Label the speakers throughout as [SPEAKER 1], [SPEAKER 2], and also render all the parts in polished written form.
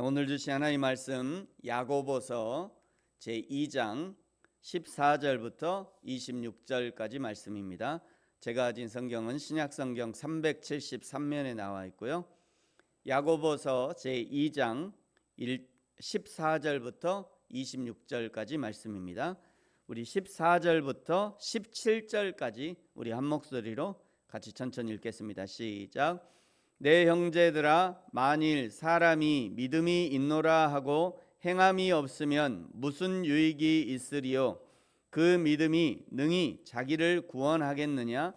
[SPEAKER 1] 오늘 주신 하나님 말씀 야고보서 제2장 14절부터 26절까지 말씀입니다. 제가 가진 성경은 신약성경 373면에 나와 있고요. 야고보서 제2장 14절부터 26절까지 말씀입니다. 우리 14절부터 17절까지 우리 한 목소리로 같이 천천히 읽겠습니다. 시작. 내 형제들아, 만일 사람이 믿음이 있노라 하고 행함이 없으면 무슨 유익이 있으리요? 그 믿음이 능히 자기를 구원하겠느냐?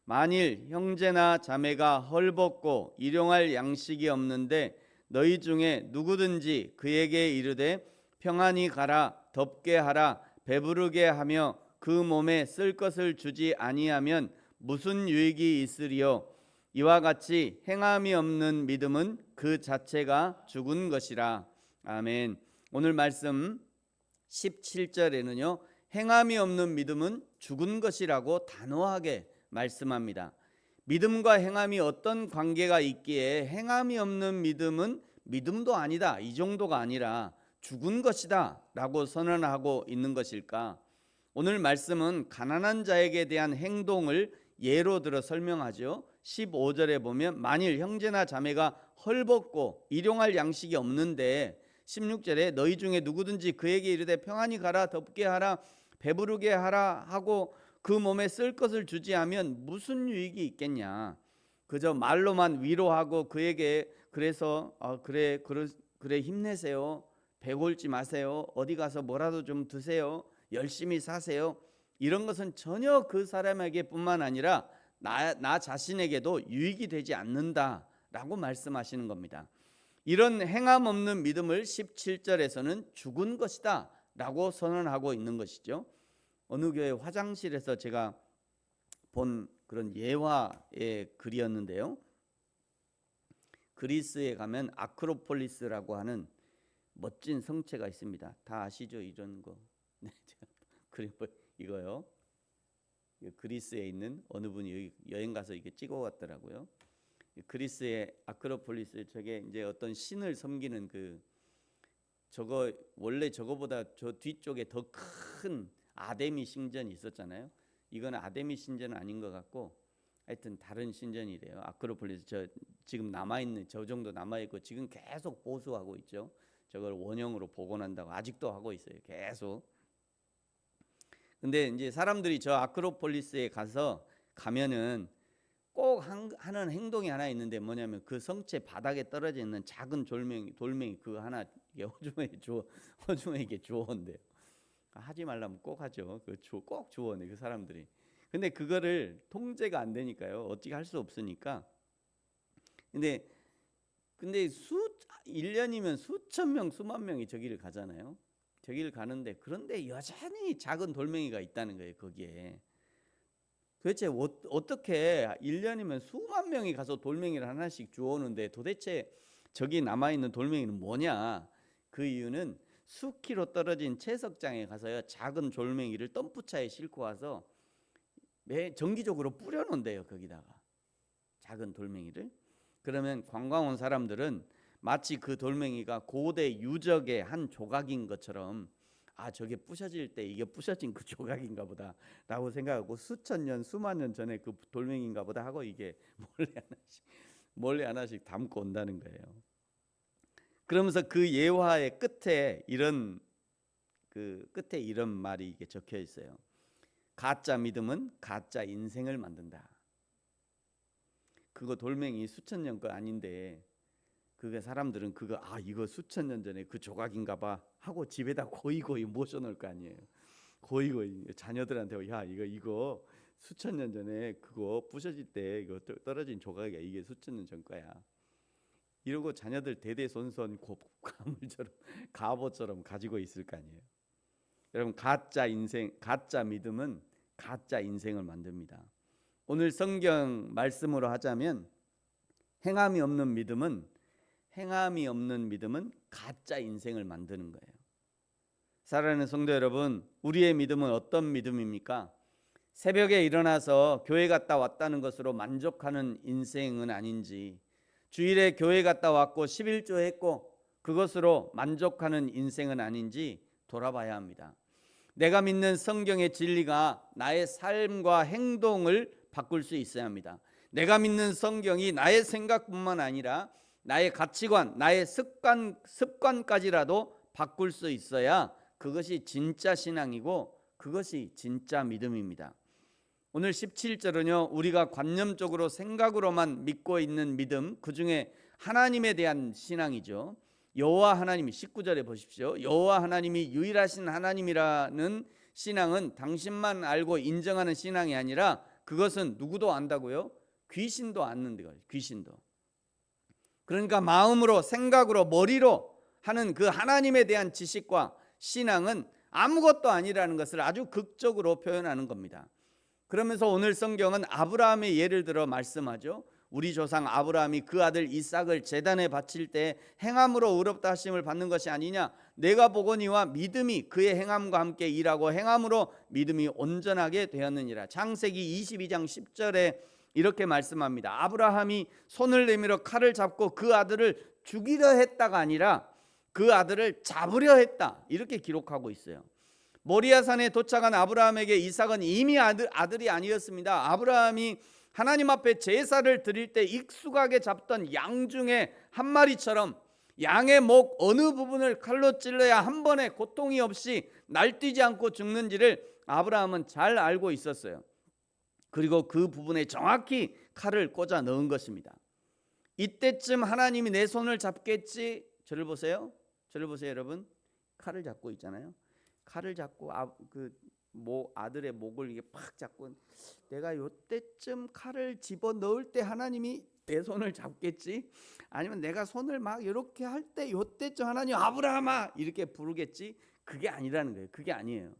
[SPEAKER 1] 만일 형제나 자매가 헐벗고 일용할 양식이 없는데 너희 중에 누구든지 그에게 이르되 평안히 가라, 덥게 하라, 배부르게 하며 그 몸에 쓸 것을 주지 아니하면 무슨 유익이 있으리요? 이와 같이 행함이 없는 믿음은 그 자체가 죽은 것이라. 아멘. 오늘 말씀 17절에는요, 행함이 없는 믿음은 죽은 것이라고 단호하게 말씀합니다. 믿음과 행함이 어떤 관계가 있기에 행함이 없는 믿음은 믿음도 아니다, 이 정도가 아니라 죽은 것이다 라고 선언하고 있는 것일까? 오늘 말씀은 가난한 자에게 대한 행동을 예로 들어 설명하죠. 15절에 보면 만일 형제나 자매가 헐벗고 일용할 양식이 없는데 16절에 너희 중에 누구든지 그에게 이르되 평안히 가라, 덥게 하라, 배부르게 하라 하고 그 몸에 쓸 것을 주지 않으면 무슨 유익이 있겠냐. 그저 말로만 위로하고 그에게 그래서 그래 힘내세요, 배 골지 마세요, 어디 가서 뭐라도 좀 드세요, 열심히 사세요, 이런 것은 전혀 그 사람에게 뿐만 아니라 나 자신에게도 유익이 되지 않는다라고 말씀하시는 겁니다. 이런 행함 없는 믿음을 17절에서는 죽은 것이다 라고 선언하고 있는 것이죠. 어느 교회 화장실에서 제가 본 그런 예화의 글이었는데요, 그리스에 가면 아크로폴리스라고 하는 멋진 성체가 있습니다. 다 아시죠? 이런 거. 네, 그리고 이거요. 그리스에 있는 어느 분이 여행 가서 이게 찍어왔더라고요. 그리스의 아크로폴리스, 저게 이제 어떤 신을 섬기는 저거 원래 저거보다 저 뒤쪽에 더 큰 아데미 신전이 있었잖아요. 이건 아데미 신전은 아닌 것 같고 하여튼 다른 신전이래요. 아크로폴리스 저 지금 남아 있는 저 정도 남아 있고 지금 계속 보수하고 있죠. 저걸 원형으로 복원한다고 아직도 하고 있어요. 계속. 근데 이제 사람들이 저 아크로폴리스에 가면은 꼭 하는 행동이 하나 있는데 뭐냐면 그 성체 바닥에 떨어져 있는 작은 돌멩이 그거 하나 허중에게 주워온대요. 하지 말라면 꼭 하죠. 꼭 주워내 그 사람들이. 근데 그거를 통제가 안 되니까요. 어떻게 할 수 없으니까. 근데 1년이면 수천 명, 수만 명이 저기를 가잖아요. 저기를 가는데 그런데 여전히 작은 돌멩이가 있다는 거예요. 거기에 도대체 어떻게 1년이면 수만 명이 가서 돌멩이를 하나씩 주워오는데 도대체 저기 남아있는 돌멩이는 뭐냐. 그 이유는 수키로 떨어진 채석장에 가서요, 작은 돌멩이를 덤프차에 싣고 와서 정기적으로 뿌려놓는데요. 거기다가 작은 돌멩이를. 그러면 관광 온 사람들은 마치 그 돌멩이가 고대 유적의 한 조각인 것처럼 저게 부셔질 때 이게 부셔진 그 조각인가 보다 라고 생각하고 수천 년 수만 년 전에 그 돌멩이인가 보다 하고 이게 몰래 하나씩 담고 온다는 거예요. 그러면서 그 예화의 끝에 이런 말이 이게 적혀 있어요. 가짜 믿음은 가짜 인생을 만든다. 그거 돌멩이 수천 년 거 아닌데 그게 사람들은 이거 수천 년 전에 그 조각인가 봐 하고 집에다 고이고이 모셔놓을 거 아니에요. 고이고이 자녀들한테 야 이거 수천 년 전에 그거 부셔질 때 이거 떨어진 조각이야, 이게 수천 년 전 거야, 이러고 자녀들 대대손손 가물처럼 갑옷처럼 가지고 있을 거 아니에요. 여러분, 가짜 믿음은 가짜 인생을 만듭니다. 오늘 성경 말씀으로 하자면 행함이 없는 믿음은 가짜 인생을 만드는 거예요. 사랑하는 성도 여러분, 우리의 믿음은 어떤 믿음입니까? 새벽에 일어나서 교회 갔다 왔다는 것으로 만족하는 인생은 아닌지, 주일에 교회 갔다 왔고 11조 했고 그것으로 만족하는 인생은 아닌지 돌아봐야 합니다. 내가 믿는 성경의 진리가 나의 삶과 행동을 바꿀 수 있어야 합니다. 내가 믿는 성경이 나의 생각뿐만 아니라 나의 가치관, 나의 습관까지라도 바꿀 수 있어야 그것이 진짜 신앙이고 그것이 진짜 믿음입니다. 오늘 17절은요, 우리가 관념적으로 생각으로만 믿고 있는 믿음, 그 중에 하나님에 대한 신앙이죠. 여호와 하나님이 19절에 보십시오. 여호와 하나님이 유일하신 하나님이라는 신앙은 당신만 알고 인정하는 신앙이 아니라 그것은 누구도 안다고요? 귀신도 아는 거예요. 귀신도. 그러니까 마음으로, 생각으로, 머리로 하는 그 하나님에 대한 지식과 신앙은 아무것도 아니라는 것을 아주 극적으로 표현하는 겁니다. 그러면서 오늘 성경은 아브라함의 예를 들어 말씀하죠. 우리 조상 아브라함이 그 아들 이삭을 제단에 바칠 때 행함으로 의롭다 하심을 받는 것이 아니냐. 내가 보거니와 믿음이 그의 행함과 함께 일하고 행함으로 믿음이 온전하게 되었느니라. 창세기 22장 10절에 이렇게 말씀합니다. 아브라함이 손을 내밀어 칼을 잡고 그 아들을 죽이려 했다가 아니라 그 아들을 잡으려 했다, 이렇게 기록하고 있어요. 모리아산에 도착한 아브라함에게 이삭은 이미 아들이 아니었습니다. 아브라함이 하나님 앞에 제사를 드릴 때 익숙하게 잡던 양 중에 한 마리처럼 양의 목 어느 부분을 칼로 찔러야 한 번에 고통이 없이 날뛰지 않고 죽는지를 아브라함은 잘 알고 있었어요. 그리고 그 부분에 정확히 칼을 꽂아 넣은 것입니다. 이때쯤 하나님이 내 손을 잡겠지. 저를 보세요. 여러분. 칼을 잡고 있잖아요. 칼을 잡고 아들의 목을 이게 팍 잡고, 내가 요때쯤 칼을 집어 넣을 때 하나님이 내 손을 잡겠지. 아니면 내가 손을 막 이렇게 할 때 요때쯤 하나님 아브라함아 이렇게 부르겠지. 그게 아니라는 거예요. 그게 아니에요.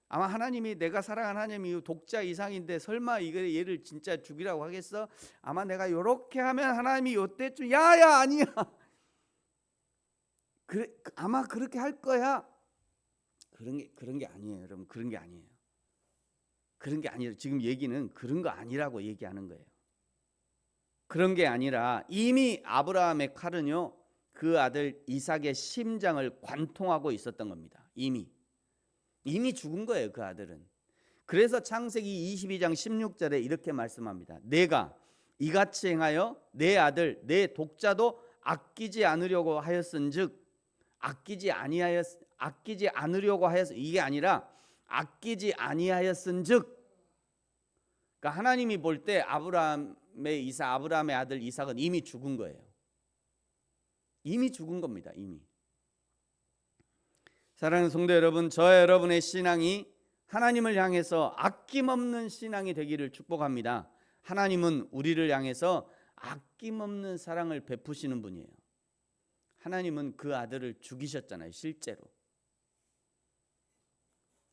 [SPEAKER 1] 아마 하나님이, 내가 사랑하는 하나님이 독자 이상인데 설마 이거 얘를 진짜 죽이라고 하겠어? 아마 내가 이렇게 하면 하나님이 요때쯤 야야 아니야. 그래, 아마 그렇게 할 거야. 그런 게 아니에요, 여러분. 그런 게 아니에요. 그런 게 아니에요. 지금 얘기는 그런 거 아니라고 얘기하는 거예요. 그런 게 아니라 이미 아브라함의 칼은요, 그 아들 이삭의 심장을 관통하고 있었던 겁니다. 이미 죽은 거예요, 그 아들은. 그래서 창세기 22장 16절에 이렇게 말씀합니다. 내가 이같이 행하여 내 아들 내 독자도 아끼지 않으려고 하였은즉, 아끼지 않으려고 하였, 이게 아니라 아끼지 아니하였은즉, 그러니까 하나님이 볼 때 아브라함의 아들 이삭은 이미 죽은 거예요. 이미 죽은 겁니다. 이미. 사랑하는 성도 여러분, 저와 여러분의 신앙이 하나님을 향해서 아낌없는 신앙이 되기를 축복합니다. 하나님은 우리를 향해서 아낌없는 사랑을 베푸시는 분이에요. 하나님은 그 아들을 죽이셨잖아요, 실제로.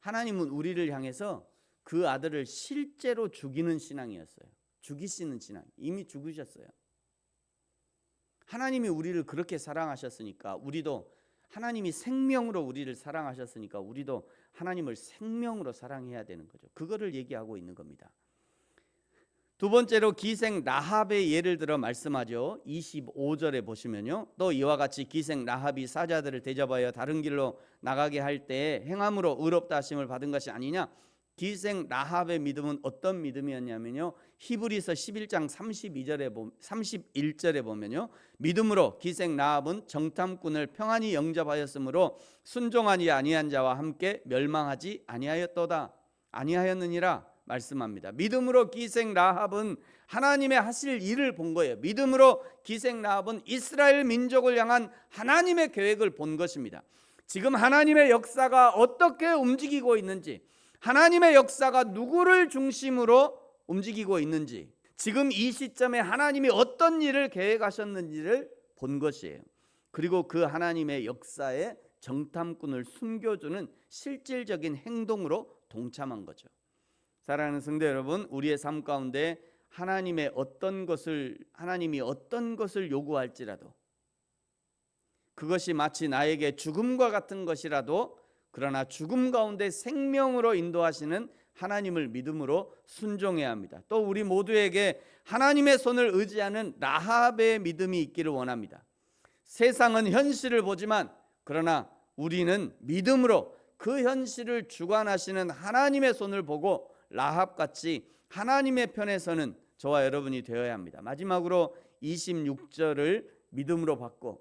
[SPEAKER 1] 하나님은 우리를 향해서 그 아들을 실제로 죽이는 신앙이었어요. 죽이시는 신앙. 이미 죽으셨어요. 하나님이 우리를 그렇게 사랑하셨으니까 우리도, 하나님이 생명으로 우리를 사랑하셨으니까 우리도 하나님을 생명으로 사랑해야 되는 거죠. 그거를 얘기하고 있는 겁니다. 두 번째로 기생 라합의 예를 들어 말씀하죠. 25절에 보시면요, 또 이와 같이 기생 라합이 사자들을 대접하여 다른 길로 나가게 할 때 행함으로 의롭다 하심을 받은 것이 아니냐. 기생 라합의 믿음은 어떤 믿음이었냐면요, 히브리서 11장 31절에 보면요, 믿음으로 기생 라합은 정탐꾼을 평안히 영접하였으므로 순종하지 아니한 자와 함께 멸망하지 아니하였느니라 말씀합니다. 믿음으로 기생 라합은 하나님의 하실 일을 본 거예요. 믿음으로 기생 라합은 이스라엘 민족을 향한 하나님의 계획을 본 것입니다. 지금 하나님의 역사가 어떻게 움직이고 있는지, 하나님의 역사가 누구를 중심으로 움직이고 있는지, 지금 이 시점에 하나님이 어떤 일을 계획하셨는지를 본 것이에요. 그리고 그 하나님의 역사에 정탐꾼을 숨겨주는 실질적인 행동으로 동참한 거죠. 사랑하는 성도 여러분, 우리의 삶 가운데 하나님이 어떤 것을 요구할지라도, 그것이 마치 나에게 죽음과 같은 것이라도, 그러나 죽음 가운데 생명으로 인도하시는 하나님을 믿음으로 순종해야 합니다. 또 우리 모두에게 하나님의 손을 의지하는 라합의 믿음이 있기를 원합니다. 세상은 현실을 보지만 그러나 우리는 믿음으로 그 현실을 주관하시는 하나님의 손을 보고 라합같이 하나님의 편에 서는 저와 여러분이 되어야 합니다. 마지막으로 26절을 믿음으로 받고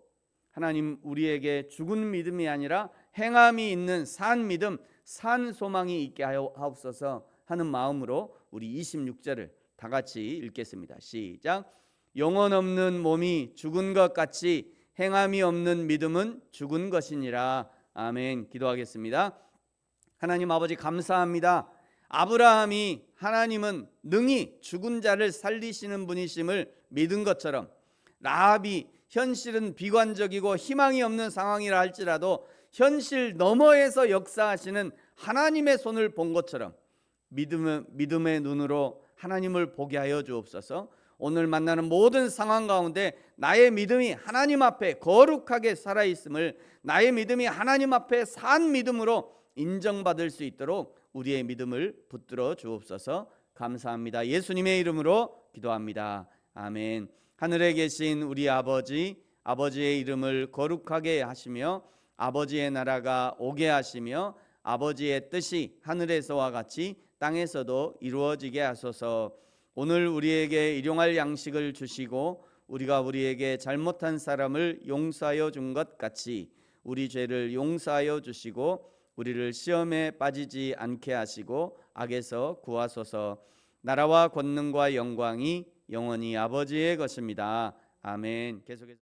[SPEAKER 1] 하나님 우리에게 죽은 믿음이 아니라 행함이 있는 산 믿음, 산 소망이 있게 하옵소서 하는 마음으로 우리 26절을 다 같이 읽겠습니다. 시작. 영혼 없는 몸이 죽은 것 같이 행함이 없는 믿음은 죽은 것이니라. 아멘. 기도하겠습니다. 하나님 아버지 감사합니다. 아브라함이 하나님은 능히 죽은 자를 살리시는 분이심을 믿은 것처럼 라합이 현실은 비관적이고 희망이 없는 상황이라 할지라도 현실 너머에서 역사하시는 하나님의 손을 본 것처럼 믿음의 눈으로 하나님을 보게 하여 주옵소서. 오늘 만나는 모든 상황 가운데 나의 믿음이 하나님 앞에 거룩하게 살아있음을, 나의 믿음이 하나님 앞에 산 믿음으로 인정받을 수 있도록 우리의 믿음을 붙들어 주옵소서. 감사합니다. 예수님의 이름으로 기도합니다. 아멘. 하늘에 계신 우리 아버지, 아버지의 이름을 거룩하게 하시며 아버지의 나라가 오게 하시며 아버지의 뜻이 하늘에서와 같이 땅에서도 이루어지게 하소서. 오늘 우리에게 일용할 양식을 주시고 우리가 우리에게 잘못한 사람을 용서하여 준 것 같이 우리 죄를 용서하여 주시고 우리를 시험에 빠지지 않게 하시고 악에서 구하소서. 나라와 권능과 영광이 영원히 아버지의 것입니다. 아멘. 계속해서